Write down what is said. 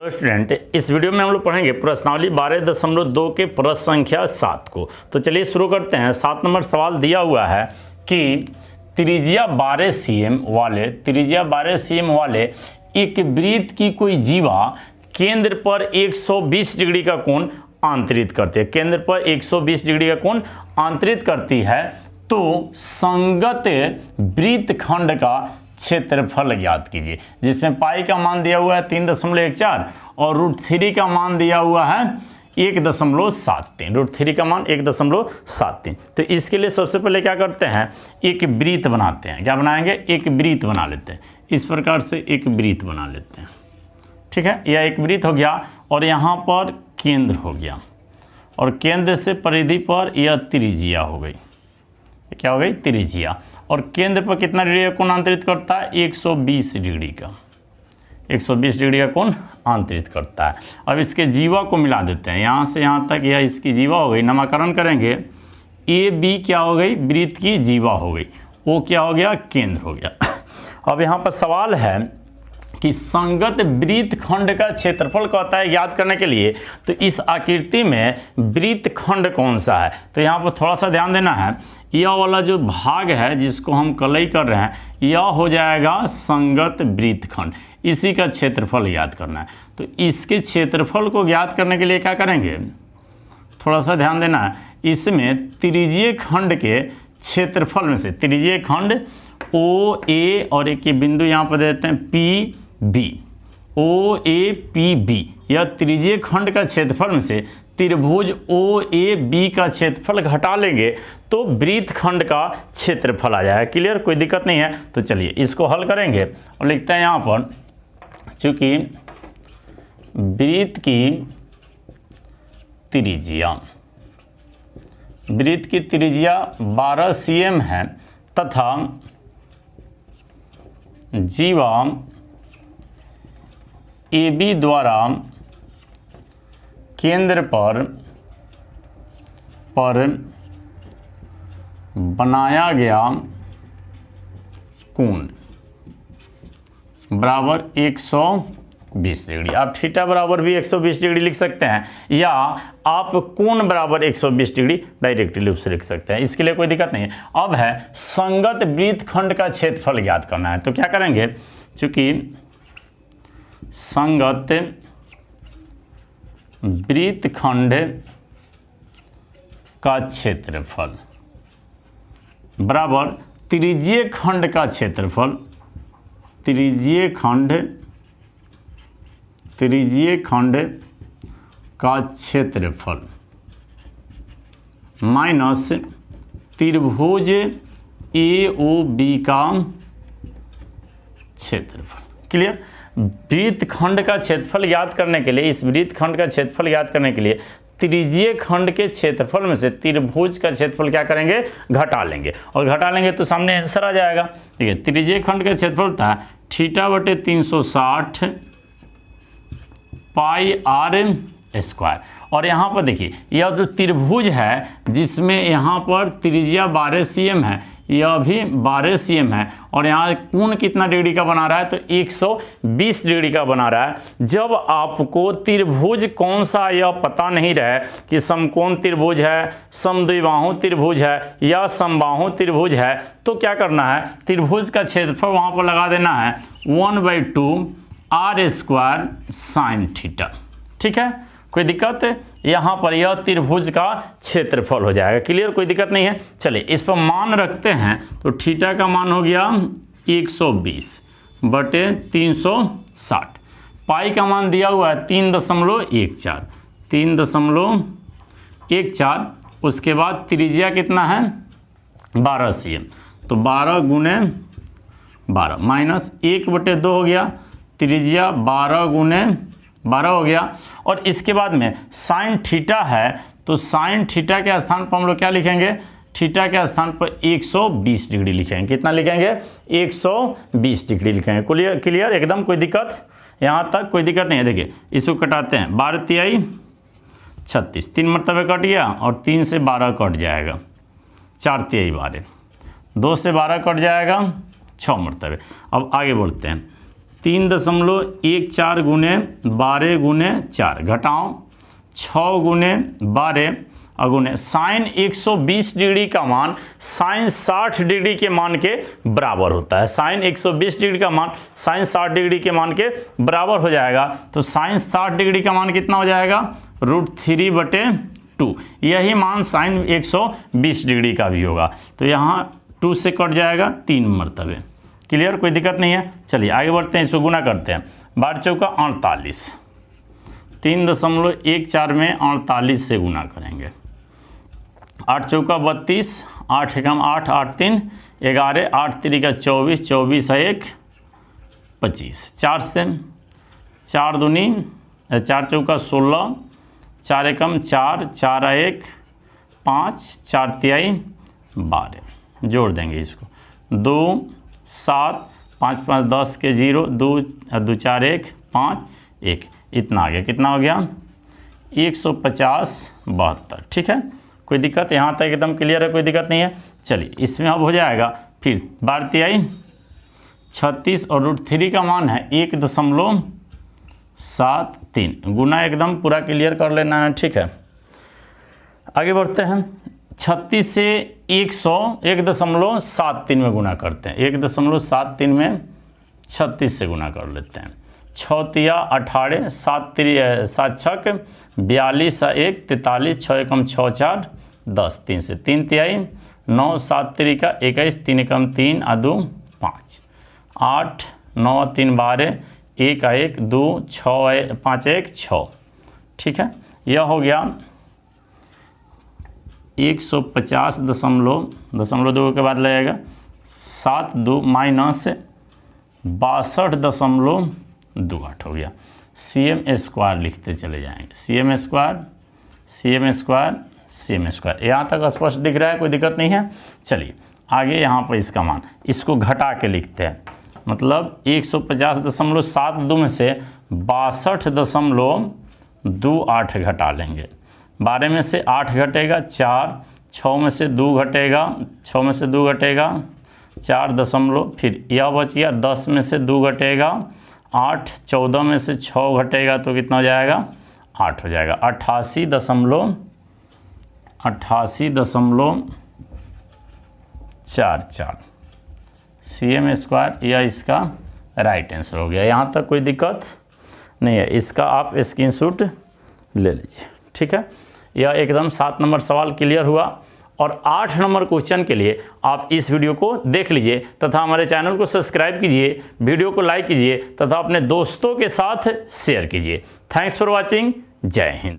तो स्टूडेंट, इस वीडियो में हम लोग पढ़ेंगे प्रश्नावली 12.2 के प्रश्न संख्या 7 को। तो चलिए शुरू करते हैं। 7 नंबर सवाल दिया हुआ है कि त्रिज्या 12 cm वाले एक वृत्त की कोई जीवा केंद्र पर 120 डिग्री का कोण आंतरित करती है। केंद्र पर 120 डिग्री का कोण आंतरित करती है तो संगत वृत्तखंड का क्षेत्रफल ज्ञात कीजिए, जिसमें पाई का मान दिया हुआ है 3.14 और √3 का मान दिया हुआ है 1.73। √3 का मान 1.73। तो इसके लिए सबसे पहले क्या करते हैं, एक वृत्त बनाते हैं। क्या बनाएंगे? एक वृत्त बना लेते हैं। इस प्रकार से एक वृत्त बना लेते हैं। ठीक है, यह एक वृत्त हो गया और यहाँ पर केंद्र हो गया और केंद्र से परिधि पर यह त्रिज्या हो गई। क्या हो गई? त्रिज्या। और केंद्र पर कितना डिग्री का कोण आंतरित करता है? 120 डिग्री का। 120 डिग्री का कोण आंतरित करता है। अब इसके जीवा को मिला देते हैं। यहाँ से यहाँ तक यह इसकी जीवा हो गई। नामकरण करेंगे। ए बी क्या हो गई? वृत्त की जीवा हो गई। ओ क्या हो गया? केंद्र हो गया। अब यहाँ पर सवाल है कि संगत वृत्तखंड का क्षेत्रफल कहता है ज्ञात करने के लिए। तो इस आकृति में वृत्तखंड कौन सा है? तो यहाँ पर थोड़ा सा ध्यान देना है। यह वाला जो भाग है जिसको हम कलई कर रहे हैं, यह हो जाएगा संगत वृत्तखंड। इसी का क्षेत्रफल ज्ञात करना है। तो इसके क्षेत्रफल को ज्ञात करने के लिए क्या करेंगे? थोड़ा सा ध्यान देना है। इसमें त्रिज्यीय खंड के क्षेत्रफल में से त्रिज्यीय खंड ओ ए और एक बिंदु यहाँ पर देते हैं P B, O A P B, यह त्रिज्यीय खंड का क्षेत्रफल में से त्रिभुज ओ ए बी का क्षेत्रफल घटा लेंगे तो वृत्तखंड का क्षेत्रफल आ जाएगा। क्लियर? कोई दिक्कत नहीं है। तो चलिए इसको हल करेंगे और लिखते हैं यहाँ पर, चूंकि वृत्त की त्रिज्या 12 cm है तथा जीवा ए बी द्वारा केंद्र पर बनाया गया कोण बराबर 120 डिग्री। आप थीटा बराबर भी 120 डिग्री लिख सकते हैं या आप कोण बराबर 120 डिग्री डायरेक्टली रूप से लिख सकते हैं। इसके लिए कोई दिक्कत नहीं है। अब है संगत वृत्तखंड का क्षेत्रफल ज्ञात करना है। तो क्या करेंगे? चूंकि संगत वृत्तखंड का क्षेत्रफल बराबर त्रिज्यीय खंड का क्षेत्रफल, त्रिज्यीय खंड का क्षेत्रफल माइनस त्रिभुज ए ओ बी का क्षेत्रफल। क्लियर? वृत्तखंड का क्षेत्रफल याद करने के लिए, इस वृत्तखंड का क्षेत्रफल याद करने के लिए त्रिज्यीय खंड के क्षेत्रफल में से त्रिभुज का क्षेत्रफल क्या करेंगे? घटा लेंगे। और घटा लेंगे तो सामने आंसर आ जाएगा। ठीक है, त्रिज्यीय खंड का क्षेत्रफल था θ/360 πr²। और यहाँ पर देखिए, यह जो त्रिभुज है जिसमें यहाँ पर त्रिज्या 12 cm है, यह भी 12 cm है और यहाँ कोण कितना डिग्री का बना रहा है? तो 120 डिग्री का बना रहा है। जब आपको त्रिभुज कौन सा यह पता नहीं रहे कि समकोण त्रिभुज है, समद्विबाहु त्रिभुज है या समबाहु त्रिभुज है, तो क्या करना है? त्रिभुज का क्षेत्रफल वहाँ पर लगा देना है 1/2 r² sin थीटा। ठीक है, कोई दिक्कत? यहाँ पर यह त्रिभुज का क्षेत्रफल हो जाएगा। क्लियर? कोई दिक्कत नहीं है। चलिए इस पर मान रखते हैं। तो थीटा का मान हो गया 120/360। पाई का मान दिया हुआ है 3.14। उसके बाद त्रिज्या कितना है? 12 cm। तो 12 × 12 माइनस 1/2 हो गया। त्रिज्या 12 × 12 हो गया। और इसके बाद में साइन थीटा है, तो साइन थीटा के स्थान पर हम लोग क्या लिखेंगे? थीटा के स्थान पर 120 डिग्री लिखेंगे। कितना लिखेंगे? 120 डिग्री लिखेंगे। क्लियर? एकदम कोई दिक्कत? यहाँ तक कोई दिक्कत नहीं है। देखिए इसको कटाते हैं। 12 तिहाई 36, 3 मरतबे कट गया और 3 से 12 कट जाएगा, 4 तिहाई 12, 2 से 12 कट जाएगा 6 मरतबे। अब आगे बढ़ते हैं। 3.14 गुने 12 गुने 4 घटाओ 6 गुने 12 अगुने साइन 120 डिग्री का मान साइन 60 डिग्री के मान के बराबर होता है। साइन 120 डिग्री का मान साइन 60 डिग्री के मान के बराबर हो जाएगा। तो साइन 60 डिग्री का मान कितना हो जाएगा? √3/2। यही मान साइन 120 डिग्री का भी होगा। तो यहाँ 2 से कट जाएगा 3 मरतबे। क्लियर, कोई दिक्कत नहीं है। चलिए आगे बढ़ते हैं, इसको गुना करते हैं। 12 चौका 48, 3.14 में 48 से गुना करेंगे। 8 चौका 32, 8 एकम 8, 8 3 11, 8 3 का 24, 24 1 25, 4 से 4 दूनी 4 चौका 16, 4 एकम 4, 4 1 5, 4 तिहाई 12। जोड़ देंगे इसको, 2 7 5 5 10 के 0, 2 2 4 1 5 1, इतना आ गया। कितना हो गया? 150 72। ठीक है, कोई दिक्कत? यहाँ तक एकदम क्लियर है, कोई दिक्कत नहीं है। चलिए इसमें अब हो जाएगा फिर 12 तिहाई 36 और √3 का मान है 1.73 गुना, एकदम पूरा क्लियर कर लेना है। ठीक है, आगे बढ़ते हैं। 36 से 1.73 में गुना करते हैं। 1.73 में 36 से गुना कर लेते हैं। 6 तिया 18, 7 छक 42, 1 43, 6 एकम 6 4 10, 3 से 3 तिहाई 9, 7 3 का 21, 3 एकम 3 2 5, 8 9 3 12, 1 1 2 6 5 1 6। ठीक है, यह हो गया 150 दशमलव 2 के बाद लगेगा 7 2 माइनस 62.28 हो गया। cm² लिखते चले जाएंगे। cm²। यहाँ तक स्पष्ट दिख रहा है, कोई दिक्कत नहीं है। चलिए आगे यहाँ पर इसका मान, इसको घटा के लिखते हैं। मतलब 150.72 में से 62.28 घटा लेंगे। 12 में से 8 घटेगा 4, 6 में से 2 घटेगा 4 दशमलव, फिर यह बच गया 10 में से 2 घटेगा 8, 14 में से 6 घटेगा तो कितना हो जाएगा? 8 हो जाएगा। 88.44 cm², यह इसका राइट आंसर हो गया। यहाँ तक कोई दिक्कत नहीं है, इसका आप स्क्रीनशॉट ले लीजिए। ठीक है, यह एकदम 7 नंबर सवाल क्लियर हुआ। और 8 नंबर क्वेश्चन के लिए आप इस वीडियो को देख लीजिए तथा हमारे चैनल को सब्सक्राइब कीजिए, वीडियो को लाइक कीजिए तथा अपने दोस्तों के साथ शेयर कीजिए। Thanks for watching. जय हिंद।